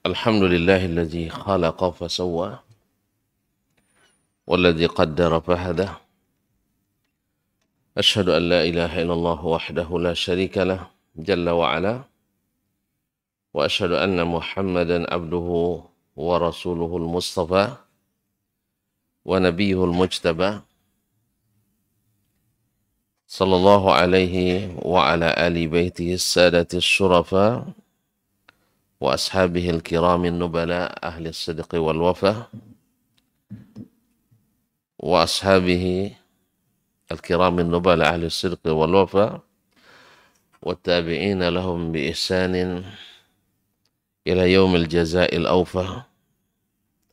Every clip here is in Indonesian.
الحمد لله الذي خلق فسوى والذي قدر فهدى أشهد أن لا إله إلا الله وحده لا شريك له جل وعلا وأشهد أن محمدا عبده ورسوله المصطفى ونبيه المجتبى صلى الله عليه وعلى آل بيته السادة الشرفاء وأصحابه الكرام النبلاء أهل الصدق والوفاء وأصحابه الكرام النبلاء أهل الصدق والوفاء والتابعين لهم بإحسان إلى يوم الجزاء الأوفى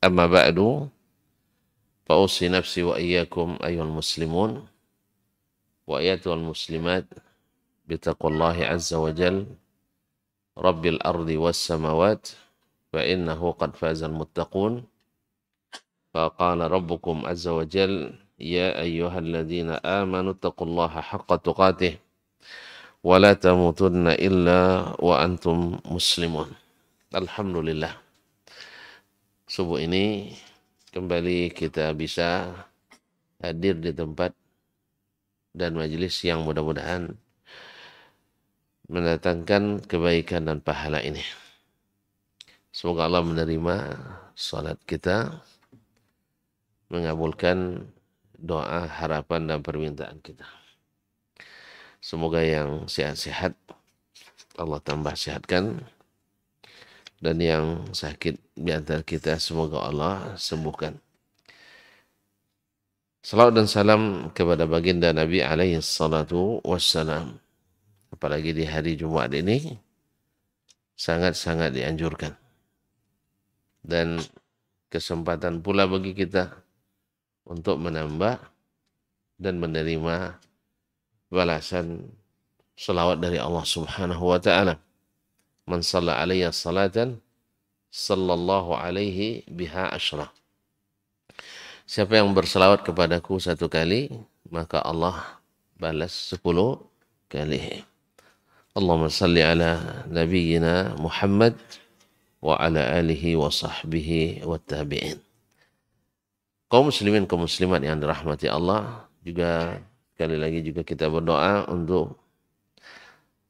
أما بعد فأوصي نفسي وإياكم أيها المسلمون وأيتها المسلمات بتقوى الله عز وجل رب الأرض والسماوات فإنه قد فاز المتقون فقال ربكم عز وجل يا أيها الذين آمنوا اتقوا الله حق تقاته ولا تموتن إلا وأنتم مسلمون. Alhamdulillah, subuh ini kembali kita bisa hadir di tempat dan majelis yang mudah-mudahan mendatangkan kebaikan dan pahala ini. Semoga Allah menerima salat kita, mengabulkan doa, harapan, dan permintaan kita. Semoga yang sehat-sehat Allah tambah sehatkan, dan yang sakit di antara kita semoga Allah sembuhkan. Salawat dan salam kepada baginda Nabi alaihi salatu wassalam. Apalagi di hari Jumat ini sangat-sangat dianjurkan. Dan kesempatan pula bagi kita untuk menambah dan menerima balasan salawat dari Allah Subhanahu wa taala. Man shalla alayya salatan sallallahu alaihi biha asyra. Siapa yang berselawat kepadaku satu kali, maka Allah balas 10 kali. Allahumma salli ala nabiyyina Muhammad wa ala alihi wa sahbihi wa tabi'in. Kaum muslimin, kaum muslimat yang dirahmati Allah, juga sekali lagi juga kita berdoa untuk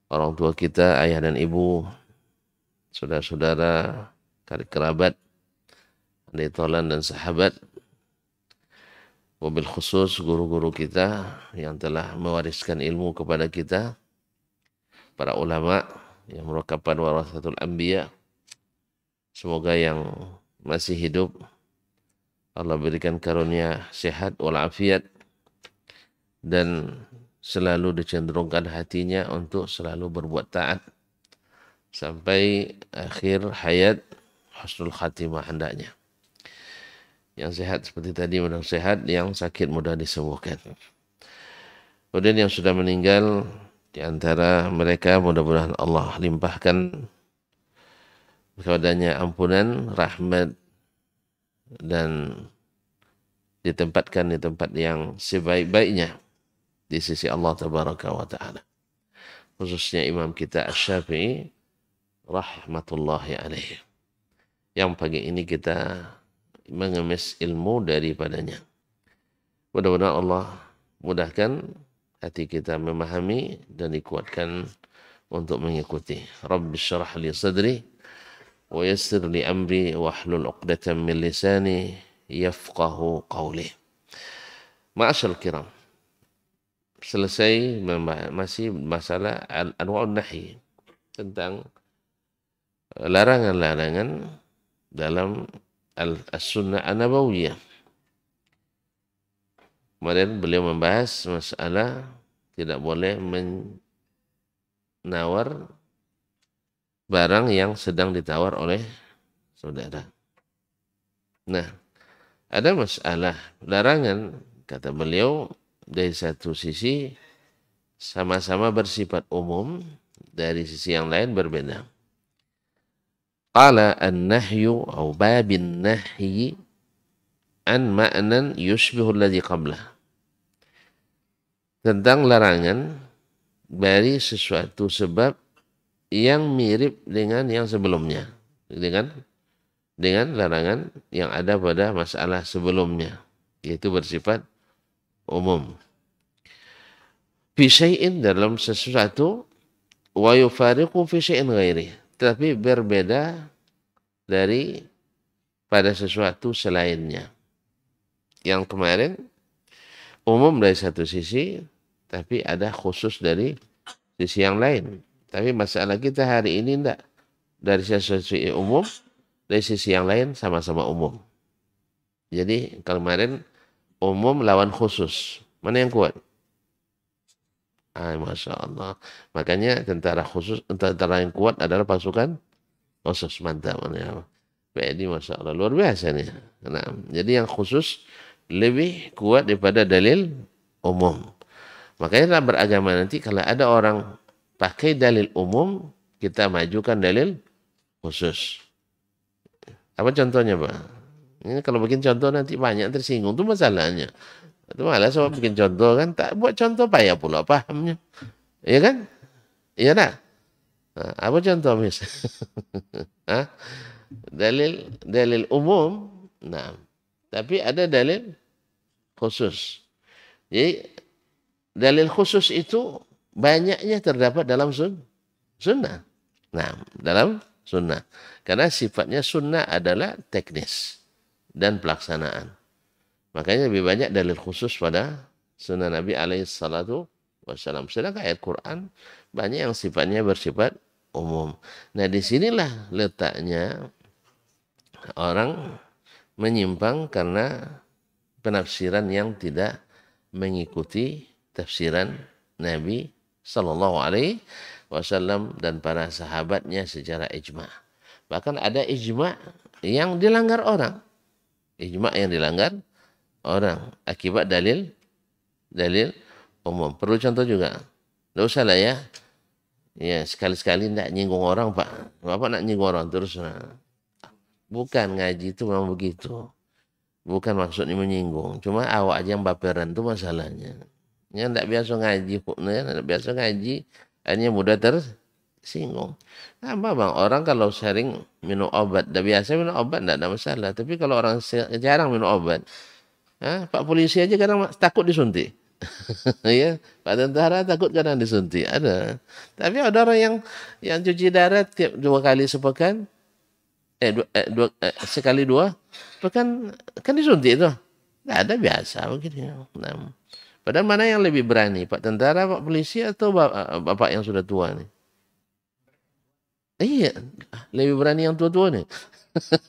orang tua kita, ayah dan ibu, saudara-saudara, karib kerabat, adik tolan dan sahabat, wabil khusus guru-guru kita yang telah mewariskan ilmu kepada kita, para ulama yang merupakan warasatul anbiya. Semoga yang masih hidup Allah berikan karunia sehat walafiat dan selalu dicenderungkan hatinya untuk selalu berbuat taat sampai akhir hayat husnul khatimah hendaknya. Yang sehat seperti tadi mudah sehat, yang sakit mudah disembuhkan. Kemudian yang sudah meninggal di antara mereka mudah-mudahan Allah limpahkan kepadanya ampunan, rahmat, dan ditempatkan di tempat yang sebaik-baiknya di sisi Allah Tabaraka wa Ta'ala. Khususnya imam kita Asy-Syafi'i rahmatullahi alaihi, yang pagi ini kita mengemis ilmu daripadanya. Mudah-mudahan Allah mudahkan hati kita memahami dan dikuatkan untuk mengikuti. Rabbi syrah li sadri wa yassir li amri wahlul 'uqdatam min lisani yafqahu qawli. Ma'asyal kiram, selesai masih masalah anwa'un nahi, tentang larangan-larangan dalam as-sunnah an-nabawiyah. Kemarin beliau membahas masalah tidak boleh menawar barang yang sedang ditawar oleh saudara. Nah, ada masalah larangan, kata beliau, dari satu sisi sama-sama bersifat umum, dari sisi yang lain berbeda. Qala an-nahyu atau babin nahyi an ma'nan yushbihu alladhi qablah. Tentang larangan dari sesuatu sebab yang mirip dengan yang sebelumnya. Dengan dengan larangan yang ada pada masalah sebelumnya, yaitu bersifat umum. Fi syai'in dalam sesuatu, wa yufariqu fi syai'in ghairi, tapi berbeda dari pada sesuatu selainnya. Yang kemarin umum dari satu sisi, tapi ada khusus dari sisi yang lain. Tapi masalah kita hari ini enggak. Dari sisi umum, dari sisi yang lain sama-sama umum. Jadi kemarin umum lawan khusus. Mana yang kuat? Masya Allah. Makanya tentara yang kuat adalah pasukan khusus. Mantap. Ini Masya Allah. Luar biasa nih. Nah, jadi yang khusus lebih kuat daripada dalil umum. Makanya dalam beragama nanti kalau ada orang pakai dalil umum, kita majukan dalil khusus. Apa contohnya, Pak? Ini kalau bikin contoh nanti banyak tersinggung. Itu masalahnya. Itu malah soal bikin contoh kan. Tak buat contoh payah pula pahamnya. Iya kan? Iya tak? Nah, apa contoh mis? dalil umum. Nah, tapi ada dalil khusus. Jadi dalil khusus itu banyaknya terdapat dalam sunnah. Nah, dalam sunnah. Karena sifatnya sunnah adalah teknis dan pelaksanaan. Makanya lebih banyak dalil khusus pada sunnah Nabi alaihissalatu wassalam. Sedangkan ayat Quran banyak yang sifatnya bersifat umum. Nah, disinilah letaknya orang menyimpang karena penafsiran yang tidak mengikuti tafsiran Nabi Sallallahu Alaihi Wasallam dan para sahabatnya secara ijma. Bahkan ada ijma yang dilanggar orang. Ijma yang dilanggar orang akibat dalil umum. Perlu contoh juga. Tidak usah lah ya. Ya sekali-sekali tidak nyinggung orang Pak. Bapak nak nyinggung orang terus. Bukan ngaji itu memang begitu. Bukan maksudnya menyinggung. Cuma awak aja yang baperan itu masalahnya. Yang tidak biasa ngaji. Tidak biasa ngaji. Hanya mudah tersinggung. Apa bang? Orang kalau sering minum obat. Tidak biasa minum obat tidak ada masalah. Tapi kalau orang jarang minum obat. Pak polisi aja kadang takut disuntik. Ya, Pak tentara takut kadang disuntik. Ada. Tapi ada orang yang cuci darah tiap 2 kali sepekan. Sekali 2 pekan kan disuntik itu. Tidak ada biasa begini. Nah, padahal mana yang lebih berani, Pak tentara, Pak polisi, atau bapak yang sudah tua nih? Iya, lebih berani yang tua-tua nih.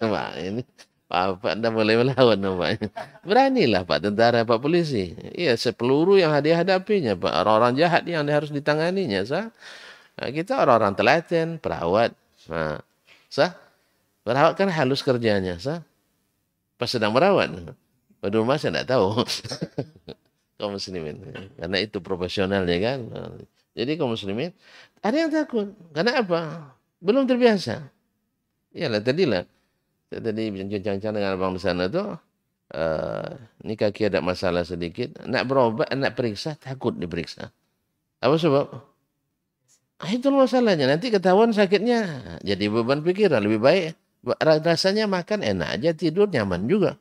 Pak ini Pak anda mulai melawan nampaknya. Beranilah Pak tentara, Pak polisi. Iya, sepeluru yang dihadapinya, Pak. Orang-orang jahat yang harus ditanganinya, sah. Nah, kita orang-orang telaten, perawat. Nah, sah. Perawat kan halus kerjanya, sah. Pas sedang merawat. Pada rumah saya tidak tahu. Kaum muslimin. Karena itu profesionalnya kan. Jadi kaum muslimin, ada yang takut. Karena apa? Belum terbiasa. Iyalah tadilah. Saya tadi bincang-bincang dengan abang di sana tuh, ini kaki ada masalah sedikit, nak berobat, nak periksa, takut diperiksa. Apa sebab? Itu masalahnya, nanti ketahuan sakitnya, jadi beban pikiran, lebih baik rasanya makan enak aja, tidur nyaman juga.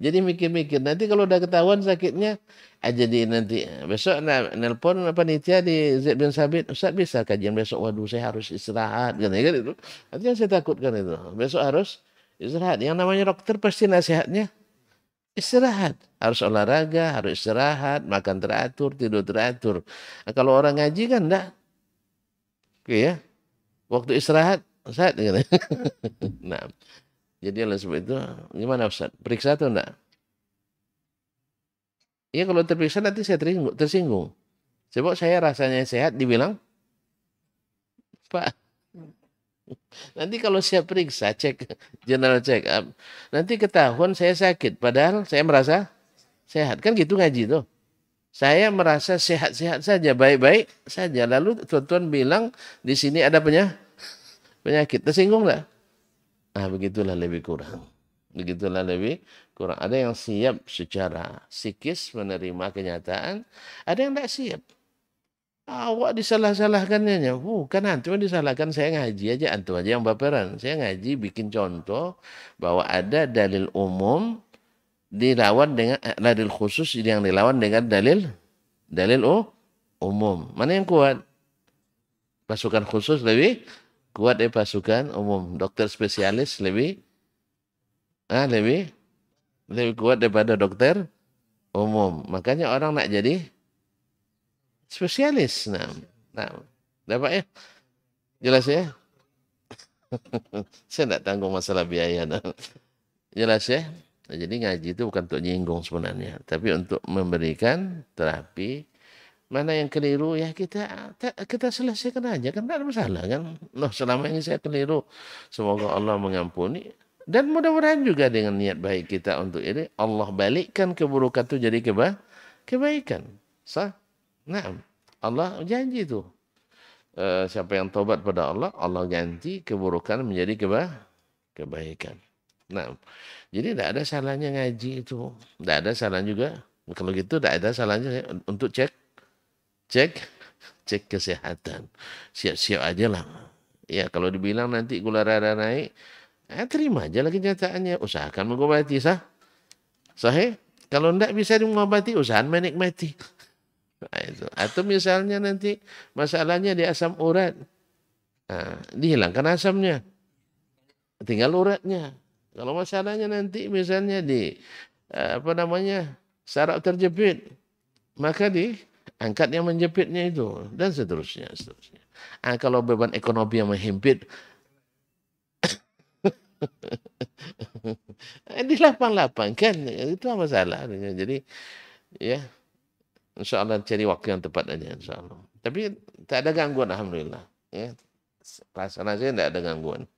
Jadi mikir-mikir, nanti kalau udah ketahuan sakitnya, jadi nanti besok nelpon panitia di Zaid bin Sabit, Ustaz bisa kajian besok, waduh saya harus istirahat, kan itu. Nanti yang saya takutkan itu, besok harus istirahat. Yang namanya dokter pasti nasihatnya istirahat, harus olahraga, harus istirahat, makan teratur, tidur teratur. Nah, kalau orang ngaji kan enggak, oke ya, waktu istirahat, Ustaz, gitu. Nah, jadi oleh sebab itu, gimana Ustaz? Periksa atau enggak? Ya kalau terperiksa nanti saya tersinggung. Sebab saya rasanya sehat, dibilang, Pak, nanti kalau saya periksa, general check up, nanti ketahuan saya sakit, padahal saya merasa sehat. Kan gitu ngaji tuh. Saya merasa sehat-sehat saja, baik-baik saja. Lalu tuan-tuan bilang, di sini ada penyakit. Tersinggung enggak? Nah, begitulah lebih kurang. Begitulah lebih kurang. Ada yang siap secara psikis menerima kenyataan, ada yang tidak siap. Awak disalah-salahkannya. Bukan antum yang disalahkan, saya ngaji aja, antum aja yang baperan. Saya ngaji bikin contoh bahwa ada dalil umum dilawan dengan dalil khusus yang dilawan dengan dalil umum. Mana yang kuat? Pasukan khusus lebih kuat dari pasukan umum. Dokter spesialis lebih kuat daripada dokter umum. Makanya orang nak jadi spesialis. Nah, dapat ya? Jelas ya? Saya tidak tanggung masalah biaya. Nah. Jelas ya? Nah, jadi ngaji itu bukan untuk nyinggung sebenarnya, tapi untuk memberikan terapi. Mana yang keliru ya kita selesaikan aja, kan tidak ada masalah kan. Loh, selama ini saya keliru, semoga Allah mengampuni. Dan mudah-mudahan juga dengan niat baik kita untuk ini, Allah balikkan keburukan itu jadi kebaikan. Sah? Nah, Allah janji itu. Siapa yang tobat pada Allah, Allah ganti keburukan menjadi kebaikan. Nah, jadi tidak ada salahnya ngaji itu. Tidak ada salahnya juga. Kalau gitu tidak ada salahnya untuk cek kesehatan. Siap-siap aja lah. Ya, kalau dibilang nanti gula darah naik, terima aja lagi kenyataannya. Usahakan mengobati, sah? Sahih? Kalau tidak bisa mengobati, usahakan menikmati. Nah, itu. Atau misalnya nanti masalahnya di asam urat. Nah, dihilangkan asamnya. Tinggal uratnya. Kalau masalahnya nanti misalnya di saraf terjepit, maka diangkat yang menjepitnya itu dan seterusnya. Kalau beban ekonomi yang menghimpit, dilapang-lapang kan, itu apa masalah. Jadi ya, insya Allah cari waktu yang tepat aja, insya Allah. Tapi tak ada gangguan, alhamdulillah. Ya, perasaan saya tidak ada gangguan.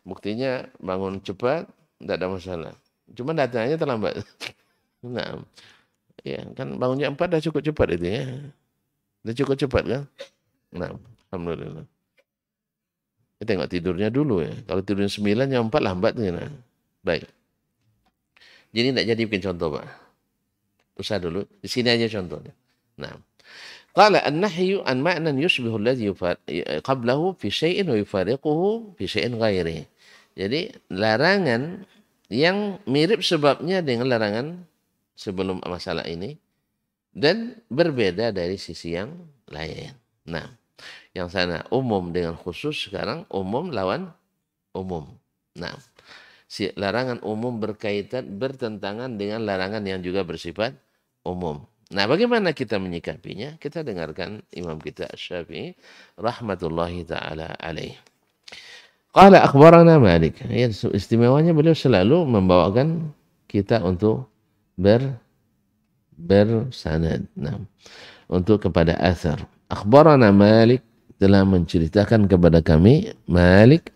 Buktinya bangun cepat, tidak ada masalah. Cuma datangnya terlambat. Nah, ya kan bangunnya 4 dah cukup cepat itu ya. Dah cukup cepat kan? Nah, alhamdulillah. Kita tengok tidurnya dulu ya. Kalau tidurnya 9, jam 4 lambat nih. Nah. Baik. Jadi tidak jadi bikin contoh, Pak. Usah dulu. Di sini aja contohnya. Nah. Qala an-nahyu an ma'nan yushbihu alladhi qablahu fi syai'in wa yufariquhu fi syai'in ghairi. Jadi larangan yang mirip sebabnya dengan larangan sebelum masalah ini dan berbeda dari sisi yang lain. Nah, yang sana umum dengan khusus, sekarang umum lawan umum. Nah, larangan umum bertentangan dengan larangan yang juga bersifat umum. Nah, bagaimana kita menyikapinya? Kita dengarkan Imam kita Asy-Syafi'i rahmatullahi taala alaih. Qala akhbarana Malik. Ya, istimewanya beliau selalu membawakan kita untuk bersanad. Nah, untuk kepada asar. Akhbarana Malik, telah menceritakan kepada kami Malik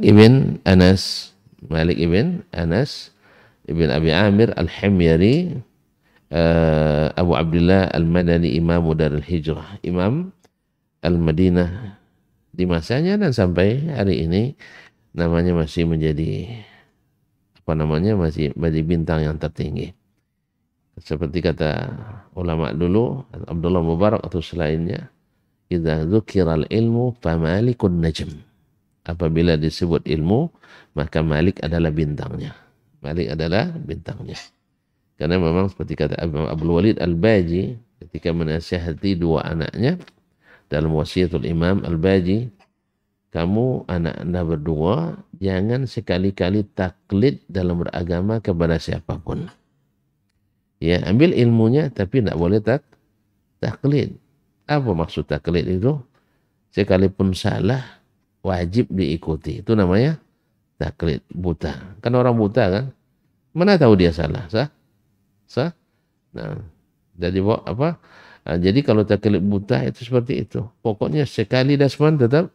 ibn Anas ibn Abi Amir Al-Himyari, Abu Abdullah Al-Madani, Imam Darul Hijrah, Imam Al-Madinah di masanya dan sampai hari ini namanya masih menjadi masih bintang yang tertinggi. Seperti kata ulama dulu, Abdullah Mubarak atau selainnya, idza dzukiral ilmu fa malikun najm. Apabila disebut ilmu, maka Malik adalah bintangnya. Karena memang seperti kata Abdul Walid Al-Baji ketika menasihati dua anaknya dalam wasiatul Imam Al-Baji, kamu anak anda berdua jangan sekali-kali taklid dalam beragama kepada siapapun. Ya, ambil ilmunya tapi tidak boleh taklid. Apa maksud taklid itu? Sekalipun salah, wajib diikuti. Itu namanya taklid buta. Kan orang buta kan? Mana tahu dia salah? Sah? Nah, jadi apa? Jadi kalau taklid buta itu seperti itu. Pokoknya sekali dasman tetap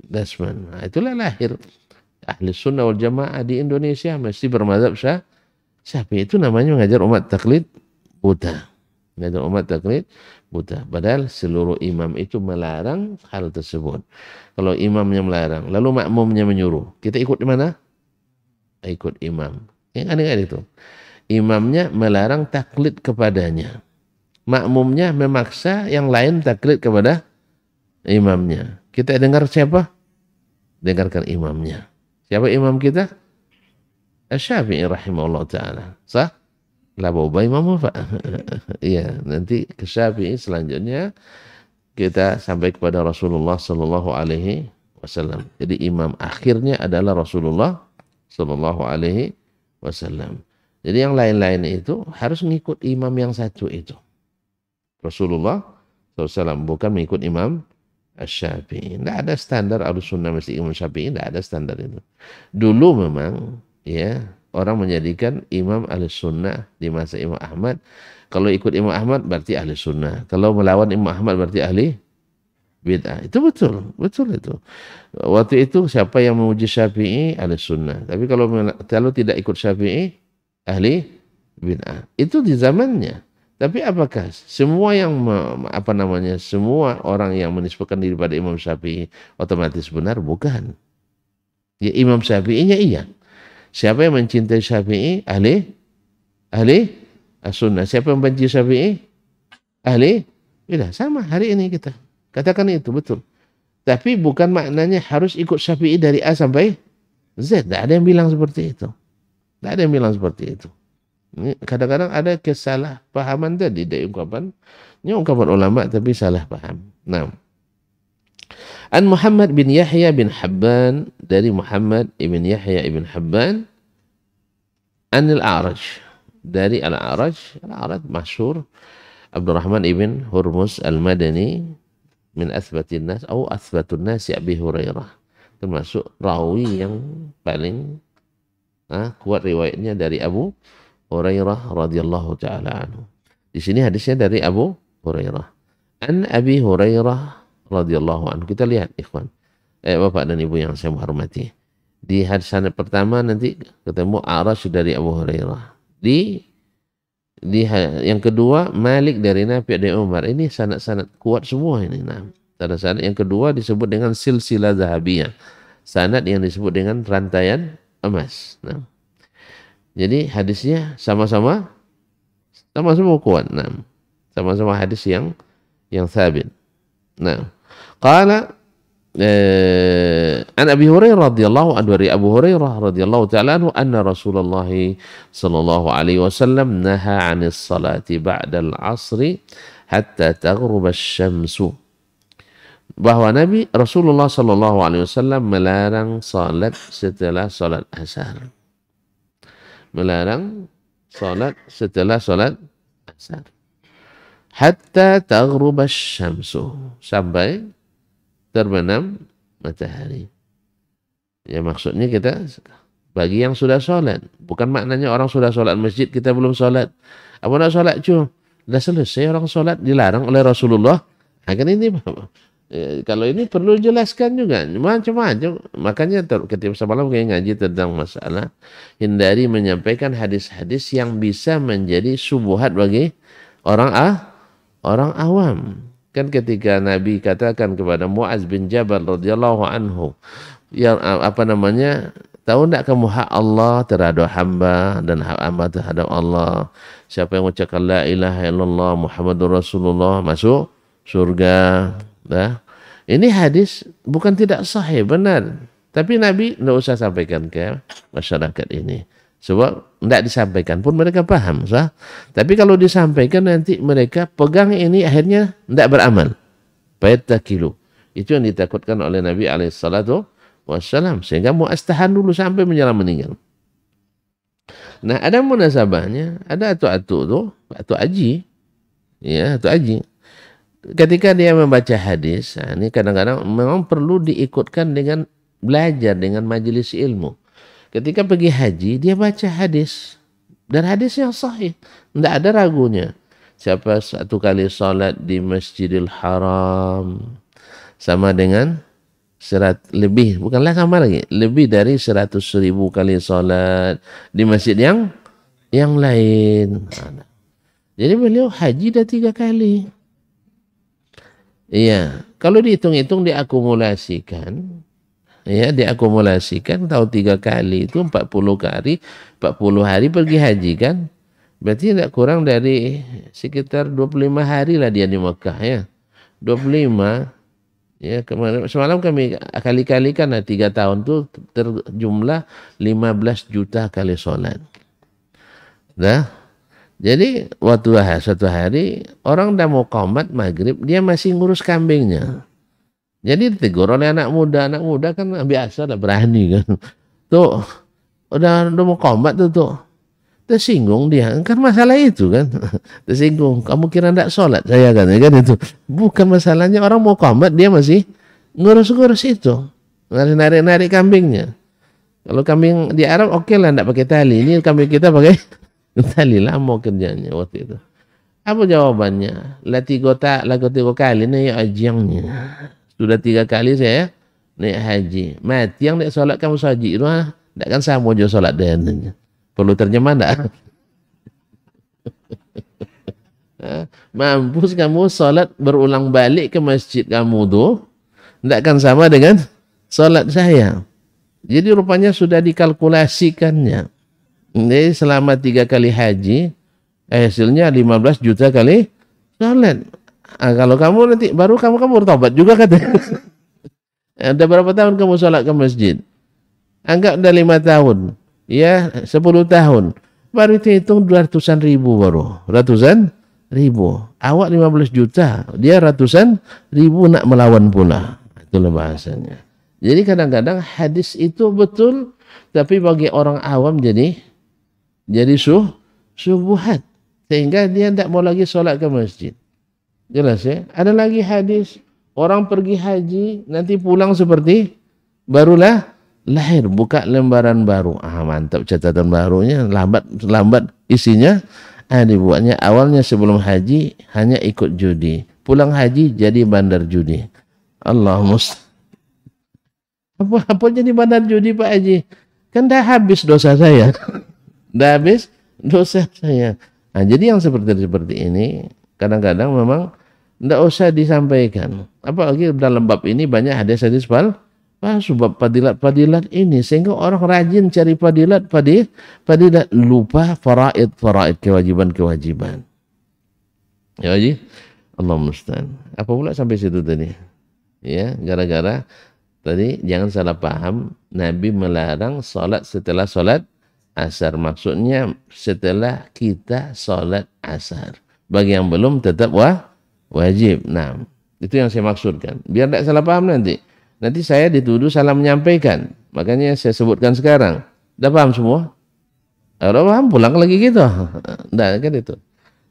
dasman. Nah, itulah lahir ahli sunnah wal jamaah di Indonesia mesti bermadzhab Syafi'i. Itu namanya mengajar umat taklid buta. Mengajar umat taklid buta. Padahal seluruh imam itu melarang hal tersebut. Kalau imamnya melarang, lalu makmumnya menyuruh, kita ikut di mana? Ikut imam. Yang aneh itu. Imamnya melarang taklid kepadanya. makmumnya memaksa yang lain taklid kepada imamnya. Kita dengar siapa? Dengarkan imamnya. Siapa imam kita? Asy-Syafi'i rahimahullah ta'ala. Sah? La bauba imam apa? Iya, nanti ke Syafi'i selanjutnya kita sampai kepada Rasulullah sallallahu alaihi wasallam. Jadi imam akhirnya adalah Rasulullah sallallahu alaihi wasallam. Jadi yang lain-lain itu harus mengikut imam yang satu itu. Rasulullah SAW, bukan mengikut imam Asy-Syafi'i. Tidak ada standar Ahlussunnah mesti imam Syafi'i, tidak ada standar itu. Dulu memang ya orang menjadikan imam Ahlussunnah di masa Imam Ahmad. Kalau ikut Imam Ahmad berarti ahli sunnah. Kalau melawan Imam Ahmad berarti ahli bid'ah. Itu betul, betul itu. Waktu itu siapa yang memuji Syafi'i ahli sunnah. Tapi kalau tidak ikut Syafi'i ahli bid'ah. Itu di zamannya. Tapi apakah semua yang semua orang yang menisbahkan diri pada Imam Syafi'i otomatis benar? Bukan. Ya Imam Syafi'inya iya. Siapa yang mencintai Syafi'i? Ahli as-sunnah. Siapa yang benci Syafi'i? Ahli bidah. Sama hari ini kita katakan itu betul. Tapi bukan maknanya harus ikut Syafi'i dari A sampai Z. Tidak ada yang bilang seperti itu. Tidak ada yang bilang seperti itu. Kadang-kadang ada kesalahpahaman tadi dari ungkapan ulama tapi salah paham. Nah, An Muhammad bin Yahya bin Habban, dari Muhammad ibn Yahya ibn Habban, Anil A'raj, dari Al-A'raj. Al-A'raj masyhur Abdurrahman ibn Hurmuz Al-Madani, min athbatin nas atau athbatun nas Abi Hurairah, termasuk rawi yang paling kuat riwayatnya dari Abu Hurairah radhiyallahu taala anhu. Di sini hadisnya dari Abu Hurairah. An Abi Hurairah radhiyallahu anhu. Kita lihat ikhwan. Bapak dan Ibu yang saya hormati. Di hadis sanad pertama nanti ketemu A'raj dari Abu Hurairah. Di yang kedua Malik dari Nafi' dari Umar. Ini sanad-sanad kuat semua ini. Nah, sanad yang kedua disebut dengan silsilah zahabiyah. Sanad yang disebut dengan rantaian emas. Nah, jadi hadisnya sama-sama kuat. Nah, sama-sama hadis yang sabit. Nah, qala an Abi Hurairah radhiyallahu anhu, dari Abu Hurairah radhiyallahu ta'ala anhu, anna Rasulullah sallallahu alaihi wasallam naha 'anis salati ba'da al-'asri hatta taghrub asy-syamsu. Bahwa Nabi Rasulullah sallallahu alaihi wasallam melarang salat setelah salat asar. Melarang salat setelah salat asar. Hatta taghrub asy-syamsu, sampai terbenam matahari. Ya maksudnya kita bagi yang sudah sholat. Bukan maknanya orang sudah sholat masjid kita belum sholat. Apa nak sholat cuy? Dah selesai orang sholat dilarang oleh Rasulullah. Kan ini kalau ini perlu jelaskan juga. Macam-macam. Makanya ketika semalam kayak ngaji tentang masalah. Hindari menyampaikan hadis-hadis yang bisa menjadi subuhat bagi orang awam. Kan ketika Nabi katakan kepada Mu'az bin Jabal radhiyallahu anhu, yang tahu enggak kamu hak Allah terhadap hamba dan hak hamba terhadap Allah? Siapa yang mengucapkan la ilaha illallah Muhammadur Rasulullah masuk surga. Nah, ini hadis bukan tidak sahih, benar. Tapi Nabi tidak usah sampaikan ke masyarakat ini. Sebab tidak disampaikan pun mereka paham, sah. Tapi kalau disampaikan nanti mereka pegang ini akhirnya tidak beramal. Fayattakilu. Itu yang ditakutkan oleh Nabi alaihissalatu wassalam. Sehingga Mu'az tahan dulu sampai menjelang meninggal. Nah, ada munasabahnya, ada atu-atu tuh, atu aji. Ya, atu aji. Ketika dia membaca hadis, nah ini kadang-kadang memang perlu diikutkan dengan belajar, dengan majelis ilmu. Ketika pergi haji, dia baca hadis. Dan hadis yang sahih. Tidak ada ragunya. Siapa satu kali salat di Masjidil Haram sama dengan lebih dari 100.000 kali salat di masjid yang lain. Jadi beliau haji dah 3 kali. Iya, kalau dihitung-hitung diakumulasikan, tahu 3 kali itu 40 hari pergi haji kan. Berarti tidak kurang dari sekitar 25 hari lah dia di Mekah ya. 25 ya, kemarin semalam kami kali-kalikan lah 3 tahun tuh terjumlah 15 juta kali sholat. Dah. Jadi waktu suatu hari orang dah mau qomat maghrib, dia masih ngurus kambingnya. Jadi ditegur oleh anak muda kan biasa lah berani kan. Tuh udah mau qomat tuh. Tersinggung dia, kan masalah itu kan. Tersinggung, kamu kira enggak sholat saya kan itu. Bukan masalahnya, orang mau qomat dia masih ngurus-ngurus itu. Narik-narik kambingnya. Kalau kambing di Arab oke lah enggak pakai tali. Ini kambing kita pakai tali, lama kerjanya waktu itu. Apa jawabannya? Lah tiga kali nih ajangnya. Sudah 3 kali saya naik haji. Mati yang naik sholat kamu saji itu enggak kan sama aja sholat dan perlu terjemah enggak? Mampus kamu sholat berulang balik ke masjid kamu tuh enggak kan sama dengan sholat saya. Jadi rupanya sudah dikalkulasikannya. Jadi selama 3 kali haji hasilnya 15 juta kali sholat. Kalau kamu nanti baru kamu bertobat juga katanya. Ada berapa tahun kamu sholat ke masjid? Anggap udah 5 tahun. Ya 10 tahun. Baru itu hitung 200-an ribu baru. Ratusan ribu. Awak 15 juta. Dia ratusan ribu nak melawan pula. Itulah bahasanya. Jadi kadang-kadang hadis itu betul. Tapi bagi orang awam jadi subuhat. Sehingga dia tidak mau lagi sholat ke masjid. Jelas ya. Ada lagi hadis. Orang pergi haji. Nanti pulang seperti barulah lahir, buka lembaran baru. Mantap catatan barunya, lambat isinya. Dibuatnya awalnya sebelum haji hanya ikut judi, pulang haji jadi bandar judi. Allah apa jadi bandar judi Pak Haji? Kan dah habis dosa saya. Dah habis dosa saya. Jadi yang seperti ini kadang-kadang memang tidak usah disampaikan. Apalagi dalam bab ini banyak hadis-hadis sebab padilat ini sehingga orang rajin cari padilat lupa faraid kewajiban. Ya Haji, Allah musta'an. Apa pula sampai situ tadi? Ya, gara-gara tadi jangan salah paham, Nabi melarang salat setelah salat asar. Maksudnya setelah kita salat asar. Bagi yang belum tetap wajib. Nah, itu yang saya maksudkan. Biar tidak salah paham nanti. Nanti saya dituduh salah menyampaikan. Makanya saya sebutkan sekarang. Dah paham semua? Kalau paham pulang lagi gitu. Nah, kan itu.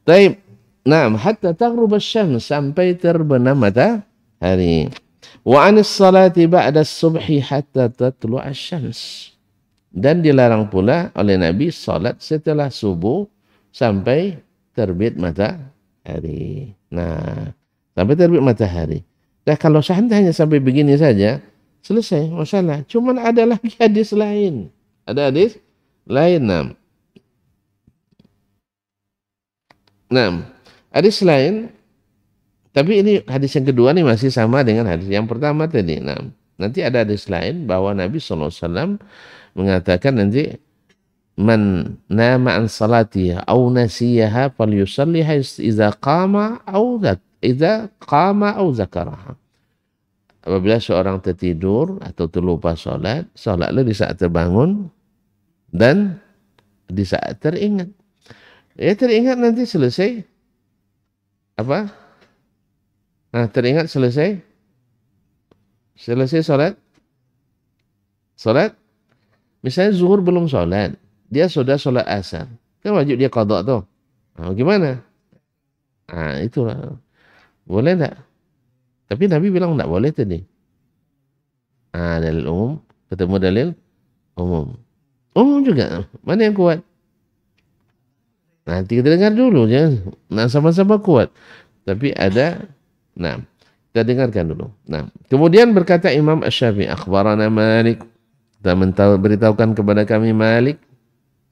Baik. Nah, hatta taghrub asy-syams, sampai terbenam matahari. Wa 'anis salati ba'da as-subhi hatta tatlu' asy-syams. Dan dilarang pula oleh Nabi salat setelah subuh sampai terbit matahari. Nah, sampai terbit matahari. Nah, kalau seandainya sampai begini saja, selesai masalah. Cuman ada lagi hadis lain. Ada hadis lain. Nah, hadis lain. Tapi ini hadis yang kedua nih masih sama dengan hadis yang pertama tadi. Nah, nanti ada hadis lain bahwa Nabi SAW mengatakan nanti man nama an salatiha au nasiyaha falyusalliha idza qama au zakaraha. Apabila seorang tertidur atau terlupa salatlah di saat terbangun dan di saat teringat. Ya teringat nanti selesai apa? Nah, teringat selesai salat. Misalnya zuhur belum salat, dia sudah salat asar. Kan wajib dia qada tuh. Nah, gimana? Nah, itulah. Boleh enggak? Tapi Nabi bilang enggak boleh tadi. Dalil umum, ketemu dalil umum. Umum juga. Mana yang kuat? Nanti kita dengar dulu, jangan. Nah, sama-sama kuat. Tapi ada, nah, kita dengarkan dulu. Nah, kemudian berkata Imam Asy-Syafi'i, akhbarana Malik. Kita beritahukan kepada kami Malik.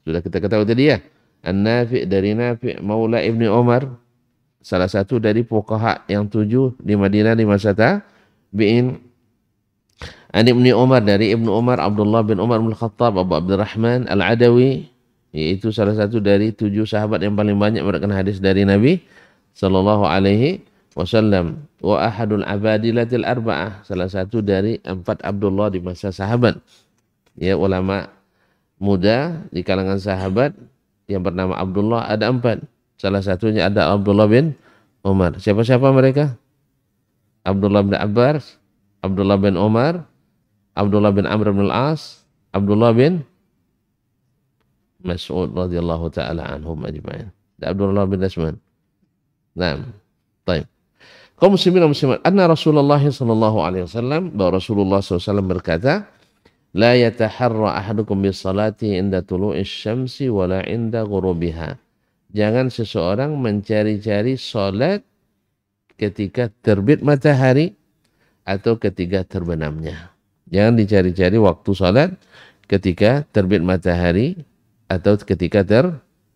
Sudah kita ketahui tadi ya. An-Nafi' dari Nafi' Maula Ibni Umar. Salah satu dari fuqaha yang 7 di Madinah di masa tabi'in. An Ibni Umar dari Ibnu Umar, Abdullah bin Umar bin Khattab, Abu Abdurrahman Al-Adawi. yaitu salah satu dari 7 sahabat yang paling banyak meriwayatkan hadis dari Nabi sallallahu alaihi wasallam. Wa ahadul abadilatil arba'ah, salah satu dari 4 Abdullah di masa sahabat. Ya, ulama muda di kalangan sahabat yang bernama Abdullah ada 4. Salah satunya ada Abdullah bin Umar. Siapa-siapa mereka? Abdullah bin Abbas, Abdullah bin Umar, Abdullah bin Amr bin Al-As, Abdullah bin Mas'ud radhiyallahu taala anhum ajma'in. Abdullah bin Asman. Naam. Baik. Kaum muslimin dan muslimat, anna Rasulullah sallallahu alaihi wasallam, bahwa Rasulullah SAW berkata, la yataharra ahadukum bis salati inda tulu'is syamsi wala inda ghurubiha. Jangan seseorang mencari-cari salat ketika terbit matahari atau ketika terbenamnya. Jangan dicari-cari waktu salat ketika terbit matahari atau ketika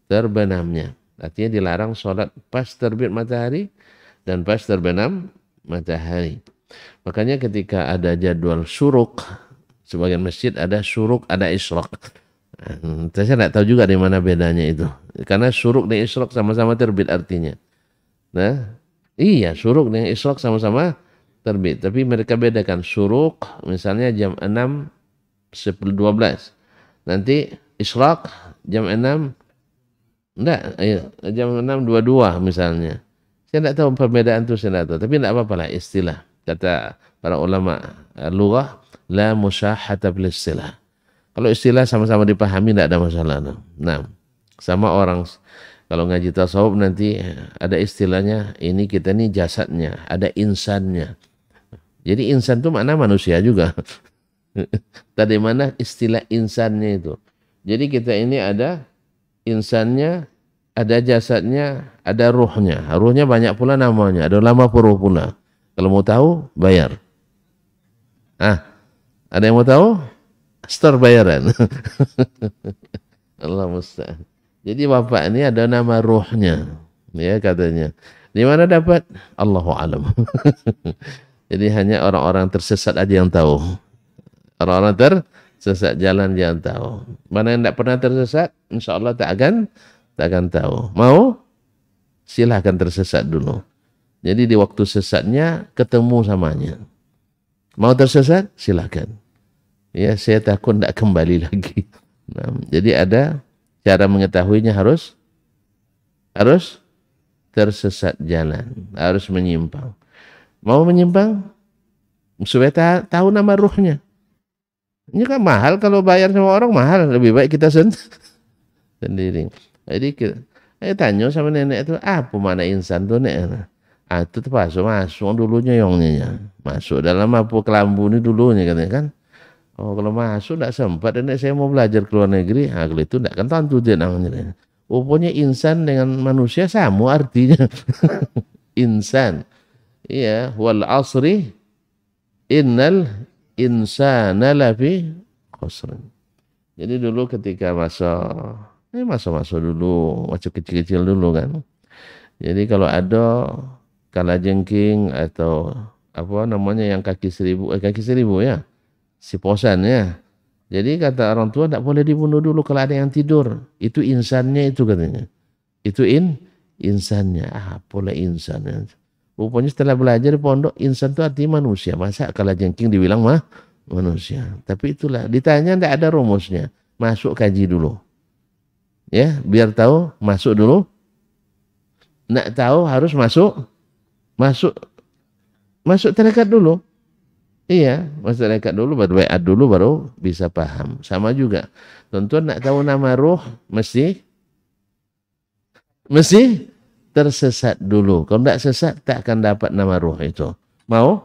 terbenamnya. Artinya dilarang salat pas terbit matahari dan pas terbenam matahari. Makanya ketika ada jadwal syuruk, sebagian masjid ada syuruk, ada isyraq. Saya tidak tahu juga di mana bedanya itu. Karena syuruk dan isyraq sama-sama terbit artinya. Nah, iya, syuruk dengan isyraq sama-sama terbit. Tapi mereka bedakan. Syuruk misalnya jam 6, 12. Nanti isyraq jam 6, enggak, jam 6.22 misalnya. Saya tidak tahu perbedaan itu, saya tidak tahu. Tapi tidak apa-apa lah istilah. Kata para ulama lughah, la musyahata bil istilah. Kalau istilah sama-sama dipahami tidak ada masalah. Nah, sama orang kalau ngaji tasawuf nanti ada istilahnya, ini kita ini jasadnya, ada insannya. Jadi insan itu makna manusia juga. Tadi mana istilah insannya itu. Jadi kita ini ada insannya, ada jasadnya, ada ruhnya. Ruhnya banyak pula namanya, ada lama puruh pula. Kalau mau tahu, bayar. Ada yang mau tahu? Store bayaran. Allah musta'an. Jadi bapak ini ada nama ruhnya, ya katanya. Di mana dapat? Allahu alam. Jadi hanya orang-orang tersesat aja yang tahu. Orang-orang tersesat jalan yang tahu. Mana yang tidak pernah tersesat, insya Allah tak akan tahu. Mau? Silahkan tersesat dulu. Jadi di waktu sesatnya ketemu samanya. Mau tersesat? Silahkan. Ya, saya takut tidak kembali lagi. Nah, jadi ada cara mengetahuinya, harus tersesat jalan, harus menyimpang. Mau menyimpang? Supaya tahu nama ruhnya. Ini kan mahal, kalau bayar sama orang mahal, lebih baik kita sendiri. Jadi saya tanya sama nenek itu, apa mana insan tuh nek? Itu masuk dulunya yongnya. Masuk dalam apa kelambu ini dulunya katanya kan. Oh, kalau masuk tidak sempat, nenek saya mau belajar ke luar negeri, kalau itu tidak akan tentu dia namanya. Pokoknya insan dengan manusia sama artinya. Insan. Iya, wal asri innal insana lafi khusr. Jadi dulu ketika masuk dulu, masuk kecil-kecil dulu kan. Jadi kalau ada kalajengking atau apa namanya yang kaki seribu ya. Si posan ya. Jadi kata orang tua tidak boleh dibunuh dulu kalau ada yang tidur. Itu insannya itu katanya. Itu insannya. Boleh insannya. Rupanya setelah belajar di pondok, insan itu artinya manusia. Masa kalajengking dibilang manusia. Tapi itulah. Ditanya tidak ada rumusnya. Masuk kaji dulu. Ya, biar tahu masuk dulu. Nak tahu harus masuk terdekat dulu. Iya, masuk terdekat dulu, baru bayat dulu, baru bisa paham. Sama juga. Tuan-tuan nak tahu nama ruh, mesti tersesat dulu. Kalau tidak sesat, tak akan dapat nama ruh itu. Mau?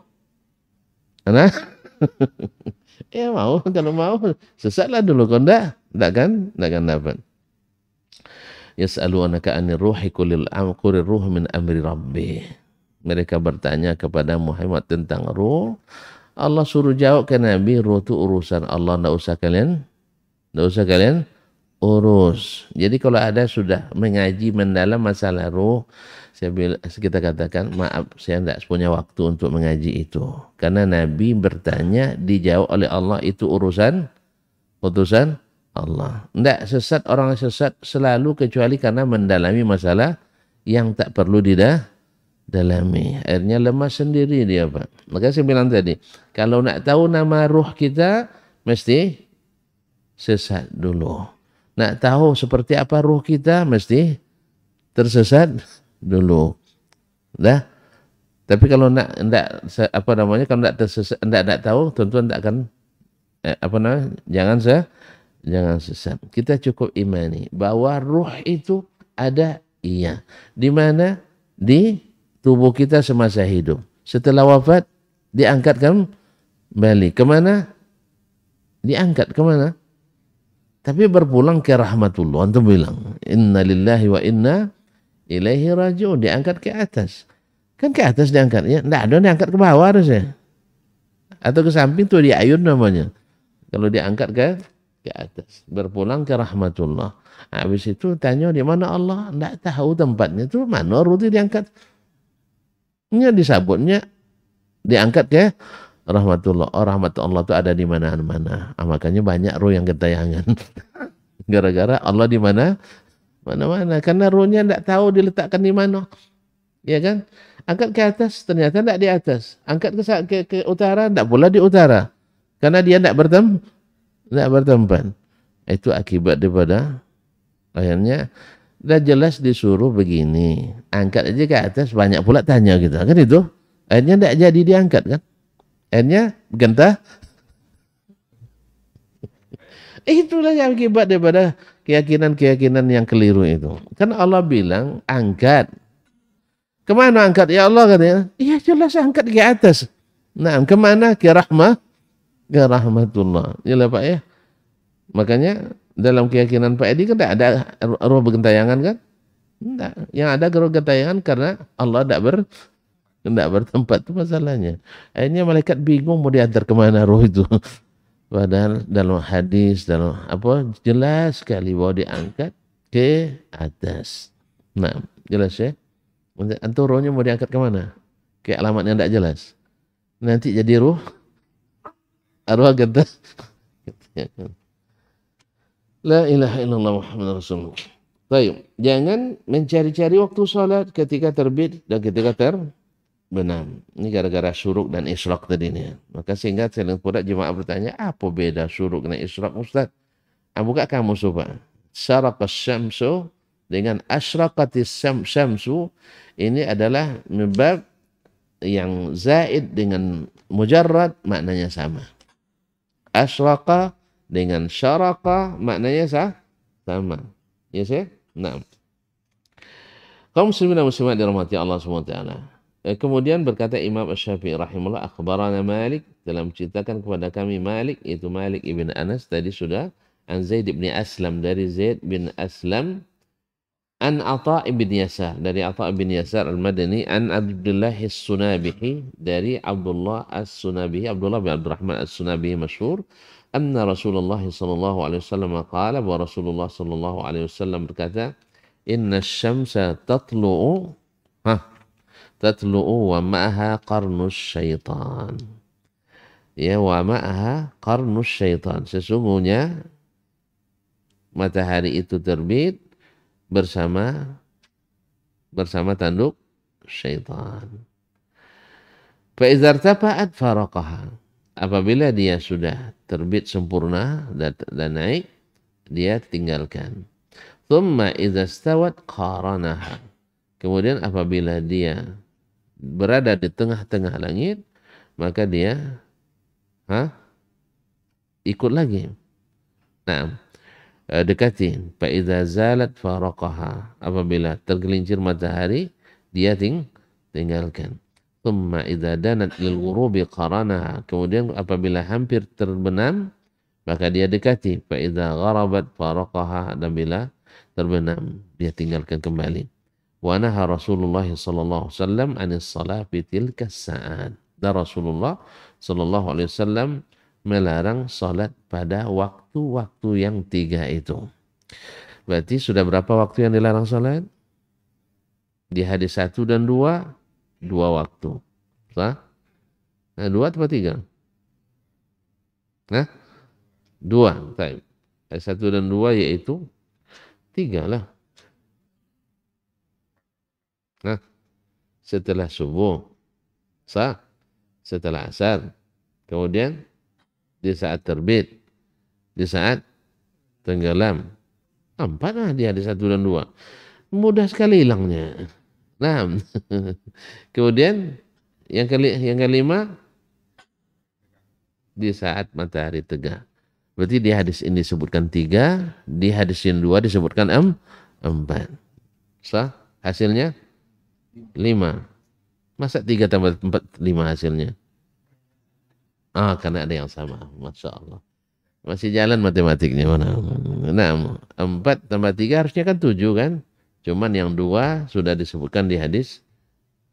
Karena? Ya mau, kalau mau, sesatlah dulu. Kalau tidak akan dapat. Yas'alu'anaka 'anir ruhi qulil ruh min amri rabbi. Mereka bertanya kepada Muhammad tentang ruh. Allah suruh jawab ke Nabi, ruh itu urusan Allah, tidak usah kalian urus. Jadi kalau ada sudah mengaji mendalam masalah ruh, kita katakan maaf, saya tidak punya waktu untuk mengaji itu. Karena Nabi bertanya, dijawab oleh Allah, itu utusan Allah. Tidak sesat, orang sesat selalu kecuali karena mendalami masalah yang tak perlu didalami. Akhirnya lemah sendiri dia, Pak. Maka saya bilang tadi, kalau nak tahu nama ruh kita, mesti sesat dulu. Nak tahu seperti apa ruh kita, mesti tersesat dulu. Dah. Tapi kalau nak apa namanya, kalau nak tersesat, nak tahu, tentu tidak akan jangan sesat. Kita cukup imani bahwa ruh itu ada, iya. Di mana? Di tubuh kita semasa hidup. Setelah wafat diangkat kembali. Kemana? Diangkat kemana? Tapi berpulang ke rahmatullah. Antum bilang, inna lillahi wa inna ilaihi raji'un. Diangkat ke atas. Kan ke atas diangkat. Ya, tidak ada diangkat ke bawah harusnya. Atau ke samping tuh diayun namanya. Kalau diangkat ke atas, berpulang ke rahmatullah. Habis itu tanya di mana Allah, tidak tahu tempatnya itu mana ruh itu diangkat. Nya disabutnya diangkat ke rahmatullah. Oh, rahmatullah itu ada di mana-mana. Makanya banyak ruh yang gentayangan. Gara-gara Allah di mana-mana. Karena ruhnya tidak tahu diletakkan di mana. Ya kan? Angkat ke atas, ternyata tidak di atas. Angkat ke utara, tidak pula di utara. Karena dia tidak bertempat. Itu akibat daripada akhirnya dah jelas disuruh begini. Angkat aja ke atas, banyak pula tanya kita. Kan itu. Akhirnya tidak jadi diangkat kan. Akhirnya gentah. Itulah yang akibat daripada keyakinan-keyakinan yang keliru itu. Kan Allah bilang angkat. Kemana angkat? Ya Allah katanya. Iya jelas angkat ke atas. Nah, kemana? Ke rahmatullah. Yalah Pak ya. Makanya dalam keyakinan Pak Edi kan tidak ada roh bergentayangan kan? Tidak. Yang ada roh bergentayangan karena Allah tidak bertempat, itu masalahnya. Akhirnya malaikat bingung mau diantar kemana roh itu. Padahal dalam hadis, dalam apa jelas sekali bahwa diangkat ke atas. Nah, jelas ya. Antum rohnya mau diangkat kemana? Ke alamat yang tidak jelas. Nanti jadi roh arwah gentah. La ilaha illallah Muhammad Rasulullah. Baik, jangan mencari-cari waktu salat ketika terbit dan ketika terbenam. Ini gara-gara syuruk dan isyraq tadi nih. Maka sehingga sering pula jemaah bertanya, apa beda syuruk dan isyraq Ustaz? Buka kamu coba. Syaraqas syamsu dengan asyraqatis syamsu, ini adalah bab yang zaid dengan mujarrad maknanya sama. Asyraqa dengan syaraqa maknanya sama. Ya sih? Nah. Kaum muslimin dan muslimat dirahmati Allah SWT. Kemudian berkata Imam Asy-Syafi'i rahimahullah, akhbarana Malik, telah menceritakan kepada kami Malik, yaitu Malik ibn Anas, tadi sudah, an Zaid ibn Aslam, dari Zaid bin Aslam, an Atha ibn Yasar, dari Atha ibn Yasar al-Madani, an Abdullah as-Sunabihi, dari Abdullah as-Sunabihi, Abdullah bin Abdurrahman as-Sunabihi masyhur, anna Rasulullah sallallahu alaihi wasallam qala, bahwa Rasulullah sallallahu alaihi wasallam berkata, inna syamsa tatlu'u wa ma'aha qarnus syaitan. Ya, wa ma'aha qarnus syaitan. Sesungguhnya matahari itu terbit bersama tanduk syaitan. Fa idza irtafa'at faraqaha. Apabila dia sudah terbit sempurna dan naik, dia tinggalkan. Thumma idza stawat qaranaha. Kemudian apabila dia berada di tengah-tengah langit, maka dia ikut lagi. Nah, dekati. Fa idza zalat faraqaha. Apabila tergelincir matahari, dia tinggalkan. Thumma idza danat lil ghurubi qaranaha. Kemudian apabila hampir terbenam, maka dia dekati. Fa idza gharabat faraqaha. Dan bila terbenam, dia tinggalkan kembali. Wa naha Rasulullah sallallahu alaihi wasallam anis shalah fi tilka sa'at. Dan Rasulullah sallallahu alaihi wasallam melarang salat pada waktu-waktu yang 3 itu. Berarti sudah berapa waktu yang dilarang salat? Di hadis 1 dan 2, 2 waktu. Sah? Nah, 2 atau 3? Nah, 2. Baik. Hadis 1 dan 2 yaitu 3 lah. Nah, setelah subuh, sah. Setelah asar, kemudian di saat terbit, di saat tenggelam. 4 lah di hadis 1 dan 2. Mudah sekali hilangnya. Nah, kemudian yang kelima, di saat matahari tegak. Berarti di hadis ini disebutkan 3, di hadis yang 2 disebutkan 4. Sah? Hasilnya 5. Masa 3 tambah 4, 5 hasilnya? Karena ada yang sama. Masya Allah. Masih jalan matematiknya. Nah, 4 tambah 3 harusnya kan 7 kan? Cuman yang 2 sudah disebutkan di hadis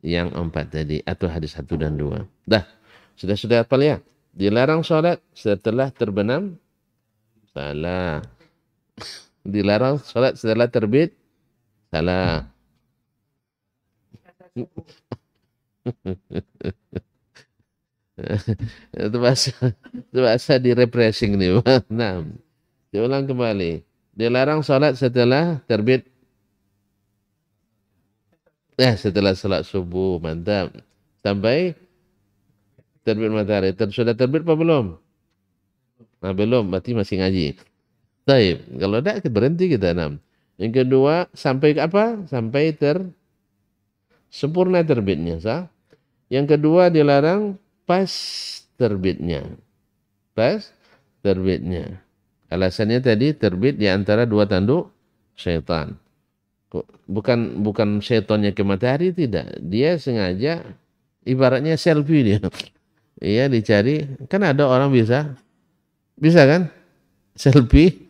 yang 4 tadi. Atau hadis 1 dan 2. Dah, sudah hafal ya? Dilarang sholat setelah terbenam. Salah. Dilarang sholat setelah terbit. Salah. itu bahasa di repressing nih. Nah, diulang kembali. Dilarang sholat setelah terbit. Setelah sholat subuh, mantap. Sampai terbit matahari. Sudah terbit apa belum? Belum, berarti masih ngaji. Baik, kalau tidak berhenti kita. Yang kedua, sampai apa? Sampai sempurna terbitnya. Sah? Yang kedua dilarang pas terbitnya. Pas terbitnya. Alasannya tadi terbit di antara 2 tanduk syaitan. Bukan syaitannya ke matahari, tidak. Dia sengaja, ibaratnya selfie dia. Iya, dicari. Kan ada orang bisa kan? Selfie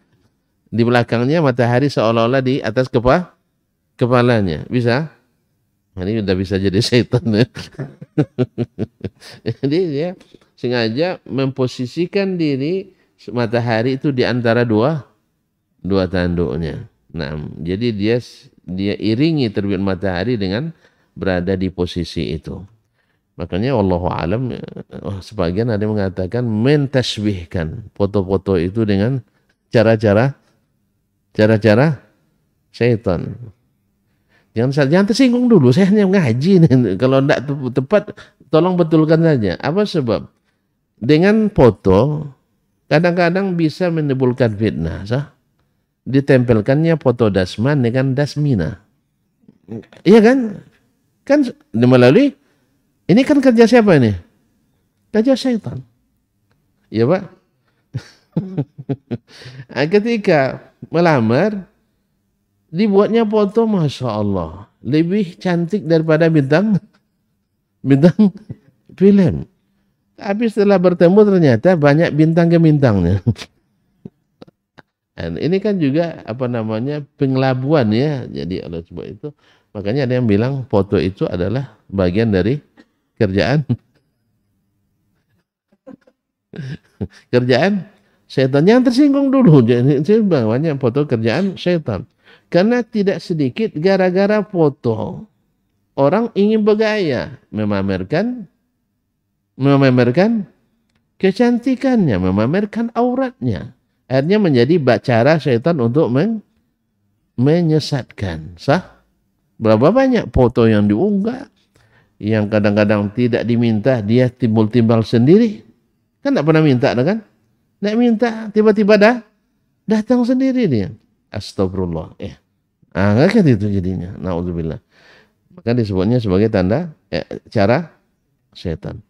di belakangnya matahari seolah-olah di atas kepalanya. Bisa? Nah, ini udah bisa jadi setan ya. Jadi dia sengaja memposisikan diri matahari itu di antara dua tanduknya. Nah, jadi dia iringi terbit matahari dengan berada di posisi itu. Makanya wallahu alam, sebagian ada yang mengatakan mentasbihkan foto-foto itu dengan cara-cara syaitan. Jangan tersinggung dulu, saya hanya ngaji nih. Kalau tidak tepat, tolong betulkan saja. Apa sebab? Dengan foto, kadang-kadang bisa menimbulkan fitnah. Ditempelkannya foto dasman dengan dasmina. Iya kan? Kan melalui, ini kan kerja siapa ini? Kerja syaitan. Iya Pak? Ketika melamar, dibuatnya foto, Masya Allah, lebih cantik daripada bintang film. Tapi setelah bertemu ternyata banyak bintang gemintangnya. Dan ini kan juga pengelabuan ya. Jadi oleh sebab itu, makanya ada yang bilang foto itu adalah bagian dari kerjaan setan. Jangan tersinggung dulu. Jadi banyak foto kerjaan setan. Karena tidak sedikit gara-gara foto orang ingin bergaya, memamerkan kecantikannya, memamerkan auratnya. Akhirnya menjadi cara syaitan untuk menyesatkan. Sah? Berapa banyak foto yang diunggah, yang kadang-kadang tidak diminta, dia timbul-timbal sendiri. Kan tidak pernah minta kan? Tidak minta, tiba-tiba datang sendiri dia. Astagfirullah. Kan itu jadinya. Na'udzubillah. Maka disebutnya sebagai tanda cara setan.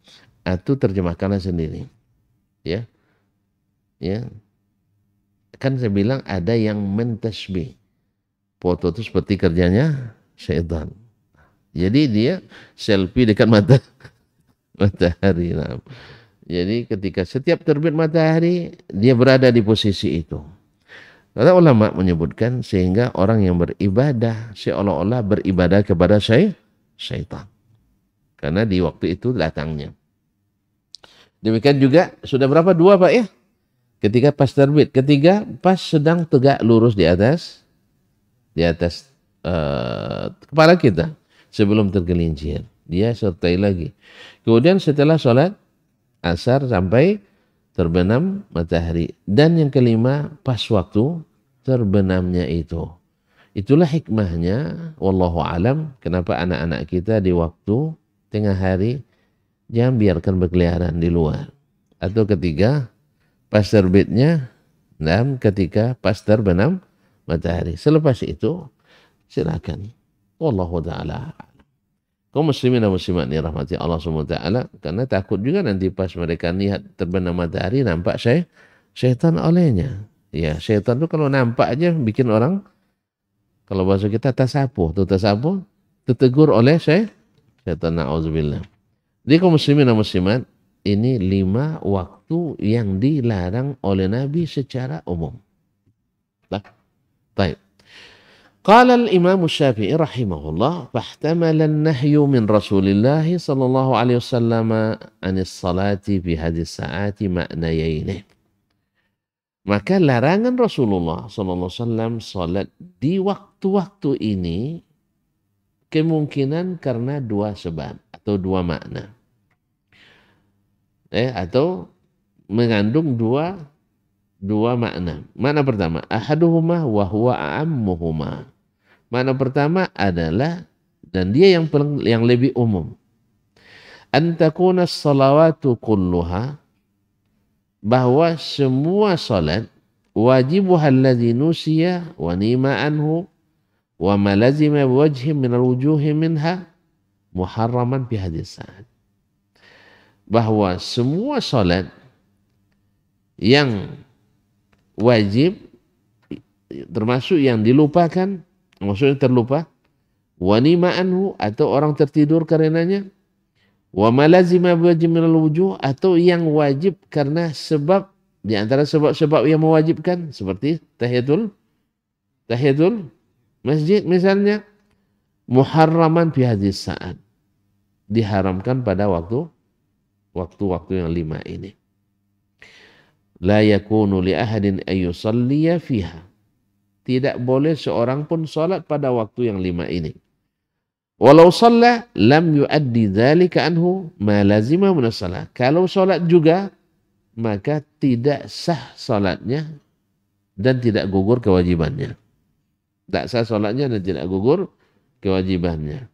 Itu terjemahkanlah sendiri. Ya. Kan saya bilang ada yang mentasbih. Foto itu seperti kerjanya setan. Jadi dia selfie dekat matahari. Nah. Jadi ketika setiap terbit matahari, dia berada di posisi itu. Kata ulama menyebutkan sehingga orang yang beribadah seolah-olah beribadah kepada syaitan. Karena di waktu itu datangnya. Demikian juga sudah berapa? 2 Pak ya? Ketika pas terbit. Ketiga pas sedang tegak lurus di atas kepala kita sebelum tergelincir. Dia sertai lagi. Kemudian setelah sholat asar sampai terbenam matahari. Dan yang kelima, pas waktu terbenamnya itu. Itulah hikmahnya, wallahu alam, kenapa anak-anak kita di waktu tengah hari jangan biarkan berkeliaran di luar. Atau ketiga, pas terbitnya, dan ketika pas terbenam matahari. Selepas itu, silakan. Wallahu ta'ala. Kaum muslimin dan muslimat ni rahmati Allah SWT, karena takut juga nanti pas mereka lihat terbenam matahari nampak syaitan olehnya. Ya, syaitan tu kalau nampak aja bikin orang, kalau bahasa kita tasapuh, tertegur oleh syaitan, na'udzubillah. Jadi kaum muslimin dan muslimat, ini 5 waktu yang dilarang oleh Nabi secara umum. Baik. قال الإمام الشافعي رحمه الله فاحتمل النهي من رسول الله صلى الله عليه وسلم عن الصلاة في هذه الساعات معنيين. Maka larangan Rasulullah SAW salat di waktu-waktu ini kemungkinan karena 2 sebab atau 2 makna. Atau mengandung dua makna. Makna pertama, ahaduhuma wa huwa a'ammuhuma. Makna pertama adalah, dan dia yang lebih umum, an takuna salawatu kulluha, bahwa semua salat wajibuha alladhi nusiya wa nima anhu wa malazima wajhi min alwujuhi minha muharraman fi hadis saat. Bahwa semua salat yang wajib, termasuk yang dilupakan, maksudnya terlupa, wa nima anhu, atau orang tertidur karenanya, wa malazima wajib minal wujuh, atau yang wajib karena sebab, di antara sebab-sebab yang mewajibkan, seperti tahiyatul masjid misalnya, muharraman fi hadis saat, diharamkan pada waktu-waktu yang 5 ini. La yakunu li ahadin ayyusalliya fiha, tidak boleh seorang pun salat pada waktu yang 5 ini. Walau shalla lam yuaddi dzalika anhu ma lazima min as-salah. Kalau salat juga maka tidak sah salatnya dan tidak gugur kewajibannya. Tidak sah salatnya dan tidak gugur kewajibannya.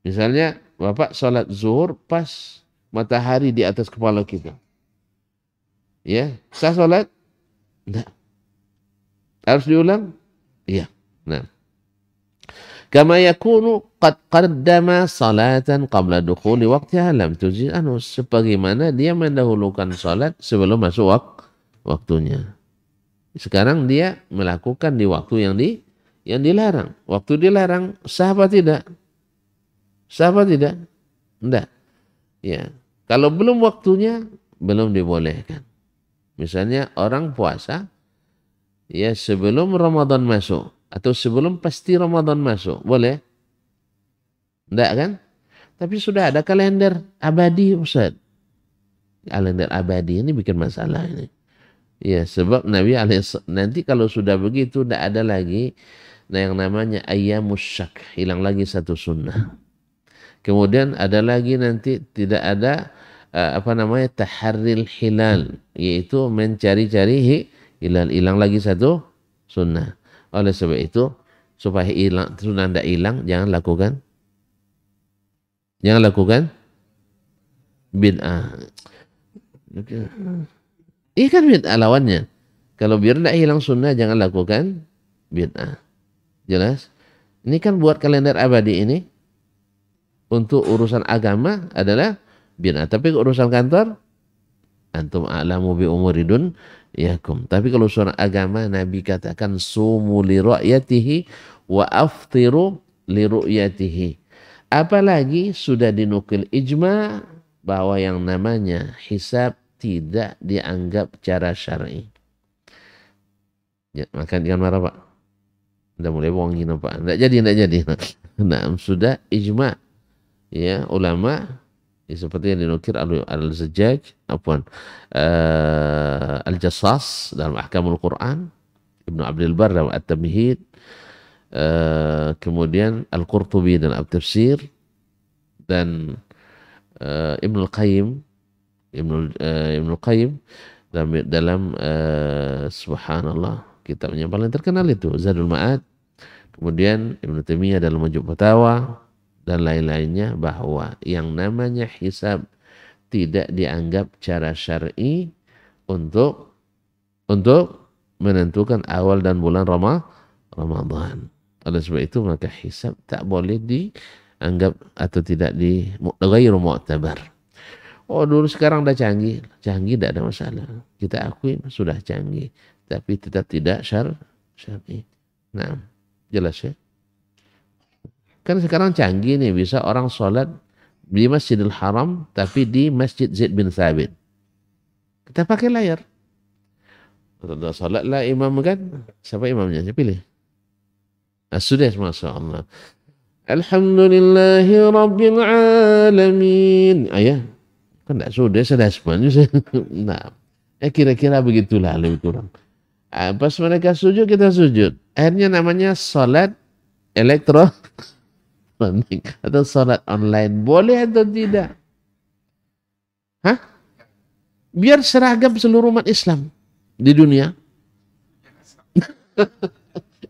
Misalnya Bapak salat zuhur pas matahari di atas kepala kita. Ya, sah salat? Tidak. Harus diulang? Iya. Nah. Kama yakunu qad qaddama salatan qabla dukhuli waqtiha lam tujid anhu, sebagaimana dia mendahulukan salat sebelum masuk waktunya. Sekarang dia melakukan di waktu yang dilarang. Waktu dilarang sah apa tidak? Sah apa tidak? Tidak. Ya. Kalau belum waktunya belum dibolehkan. Misalnya orang puasa ya sebelum Ramadan masuk atau sebelum pasti Ramadan masuk, boleh? Enggak kan? Tapi sudah ada kalender abadi, Ustaz. Kalender abadi ini bikin masalah ini. Ya, sebab Nabi nanti kalau sudah begitu tidak ada lagi yang namanya ayyamus syak, hilang lagi satu sunnah. Kemudian ada lagi nanti tidak ada taharril hilal, yaitu mencari-cari hilang lagi satu sunnah. Oleh sebab itu, supaya hilang sunnah tidak hilang, jangan lakukan bid'ah. Ini kan bid'ah lawannya. Kalau biar tidak hilang sunnah, jangan lakukan bid'ah. Jelas? Ini kan buat kalender abadi ini untuk urusan agama adalah bid'ah. Tapi urusan kantor, antum a'lamu bi umuri dunyakum. Tapi kalau urusan agama, Nabi katakan sumu li ru'yatihi wa aftiru li ru'yatihi. Apalagi sudah dinukil ijma' bahwa yang namanya hisab tidak dianggap cara syar'i. Ya, makan ikan marah Pak. Udah mulai wangi Pak. Enggak jadi. Nah, sudah ijma' ya ulama ya, seperti yang dinukir Al-Zajjaj, Al-Jassas dalam Ahkamul Quran, Ibnu Abdul Bar dalam At-Tamhid, kemudian Al-Qurtubi dalam At-Tafsir, dan Ibnu Al-Qayyim Ibnu Qayyim dalam subhanallah kitabnya yang paling terkenal itu Zadul Ma'ad, kemudian Ibnu Taimiyah dalam Majmu' Fatawa dan lain-lainnya, bahwa yang namanya hisab tidak dianggap cara syar'i untuk menentukan awal dan bulan Ramadan. Oleh sebab itu maka hisab tak boleh dianggap atau tidak ghairu mu'tabar. Oh dulu sekarang udah canggih tidak ada masalah. Kita akui sudah canggih, tapi tetap tidak syar'i. Nah, jelas ya. Kan sekarang canggih nih, bisa orang sholat di Masjidil Haram tapi di Masjid Zaid bin Thabit. Kita pakai layar. Sudah sholatlah imam kan, siapa imamnya? Saya pilih. As-Sudais, Masya Allah. Alhamdulillahi Rabbil Alamin. Ayah, kan tidak sudah, sudah semuanya. Nah, kira-kira begitulah lebih kurang. Pas mereka sujud, kita sujud. Akhirnya namanya sholat elektronik atau sholat online. Boleh atau tidak? Hah? Biar seragam seluruh umat Islam di dunia.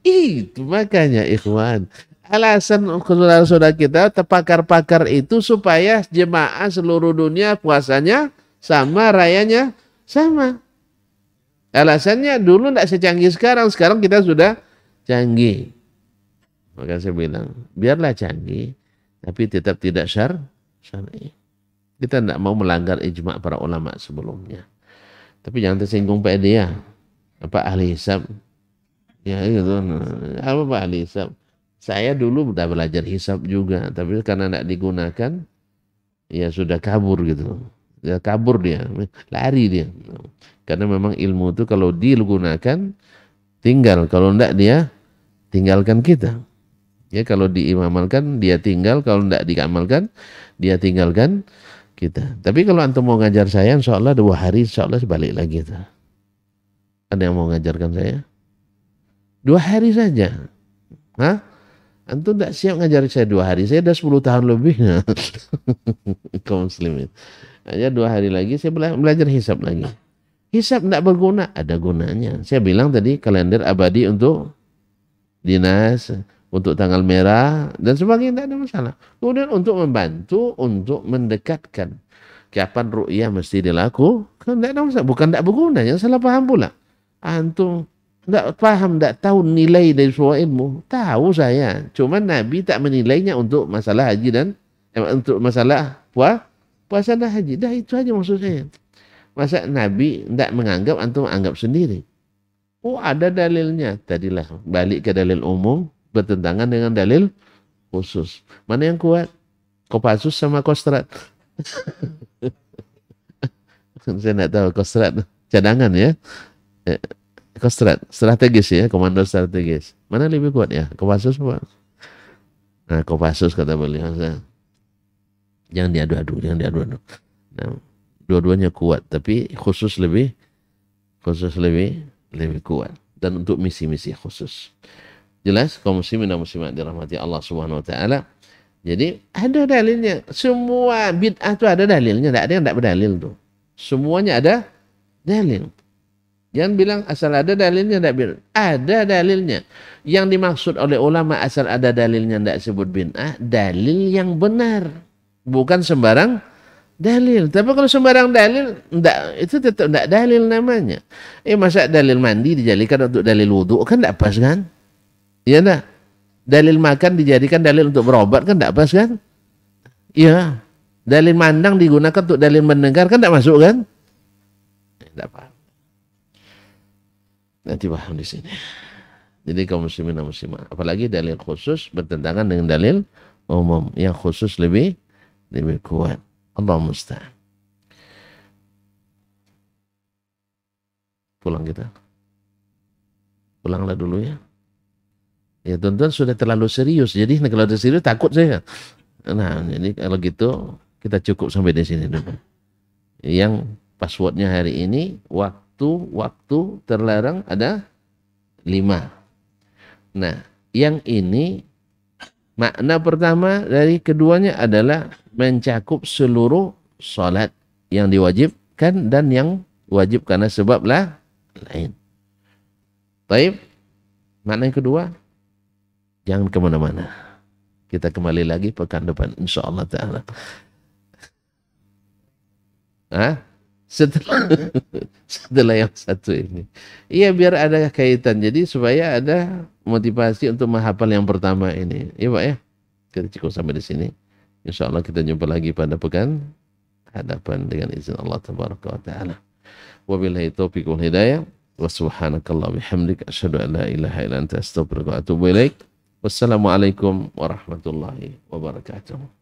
Itu makanya ikhwan. Alasan saudara-saudara kita, pakar-pakar itu supaya jemaah seluruh dunia puasanya sama, rayanya sama. Alasannya dulu tidak secanggih sekarang kita sudah canggih. Maka saya bilang, biarlah canggih, tapi tetap tidak syar'i. Kita tidak mau melanggar ijma' para ulama sebelumnya. Tapi jangan tersinggung Pak Edi ya. Apa ahli hisab? Ya gitu. Apa Pak ahli hisab? Saya dulu sudah belajar hisab juga, tapi karena tidak digunakan, ya sudah kabur gitu. Ya kabur dia, lari dia. Karena memang ilmu itu kalau digunakan tinggal, kalau tidak dia tinggalkan kita. Ya kalau diamalkan dia tinggal, kalau tidak diamalkan dia tinggalkan kita. Tapi kalau antum mau ngajar saya, insya Allah 2 hari, insya Allah balik lagi. Ada yang mau ngajarkan saya? 2 hari saja. Hah? Antum tidak siap ngajar saya 2 hari. Saya sudah 10 tahun lebih. Kaum muslimin. Hanya 2 hari lagi saya belajar hisab lagi. Hisab tidak berguna, ada gunanya. Saya bilang tadi kalender abadi untuk dinas, untuk tanggal merah dan sebagainya, tidak ada masalah. Kemudian untuk membantu, untuk mendekatkan kapan ru'yah mesti dilakukan, tidak ada masalah. Bukan tidak berguna, yang salah paham pula. Antum tidak paham, tidak tahu nilai dari sebuah ilmu. Tahu saya, cuma Nabi tak menilainya untuk masalah haji dan untuk masalah puasa dan haji. Dah itu aja maksud saya. Masa Nabi tidak menganggap, antum anggap sendiri. Oh ada dalilnya. Tadilah balik ke dalil umum, bertentangan dengan dalil khusus. Mana yang kuat? Kopassus sama Kostrad? Saya tidak tahu Kostrad. Cadangan ya. Kostrad, strategis ya, komando strategis. Mana lebih kuat ya? Kopassus apa? Nah, Kopassus kata beliau. Jangan diadu-adu, jangan diadu-adu. Nah, dua-duanya kuat, tapi khusus lebih kuat. Dan untuk misi-misi khusus. Jelas kaum muslimin dan muslimat dirahmati Allah Subhanahu wa taala. Jadi ada dalilnya. Semua bid'ah itu ada dalilnya, tidak ada yang tidak berdalil tuh. Semuanya ada dalil. Jangan bilang asal ada dalilnya tidak bid'ah. Ada dalilnya. Yang dimaksud oleh ulama asal ada dalilnya tidak sebut bid'ah, dalil yang benar. Bukan sembarang dalil. Tapi kalau sembarang dalil, enggak, itu tetap tidak dalil namanya. Masa dalil mandi dijadikan untuk dalil wudhu, kan tidak pas kan? Iya enggak? Dalil makan dijadikan dalil untuk berobat, kan tidak pas kan? Iya. Dalil mandang digunakan untuk dalil mendengar, kan tidak masuk kan? Tidak paham. Nanti paham di sini. Jadi kaum muslimin dan muslimat, apalagi dalil khusus bertentangan dengan dalil umum, yang khusus lebih kuat. Allah musta'an. Pulang kita. Pulanglah dulu ya. Ya tuan-tuan sudah terlalu serius. Jadi kalau udah serius takut saya. Nah, jadi kalau gitu kita cukup sampai di sini dulu. Yang passwordnya hari ini waktu terlarang ada 5. Nah, yang ini makna pertama dari keduanya adalah mencakup seluruh salat yang diwajibkan dan yang wajib karena sebab lain. Baik, makna yang kedua, jangan kemana-mana. Kita kembali lagi pekan depan, insyaAllah ta'ala. Setelah yang satu ini. Iya, biar ada kaitan. Jadi supaya ada motivasi untuk menghafal yang pertama ini. Iya Pak ya. Kita cukup sampai di sini. InsyaAllah kita jumpa lagi pada pekan hadapan dengan izin Allah Tabaraka wa Ta'ala. Wabillahi taufiq wal hidayah. Wa subhanakallah bihamdik. Asyhadu an la ilaha illa anta astaghfiruka wa atubu ilaik. Wassalamualaikum warahmatullahi wabarakatuh.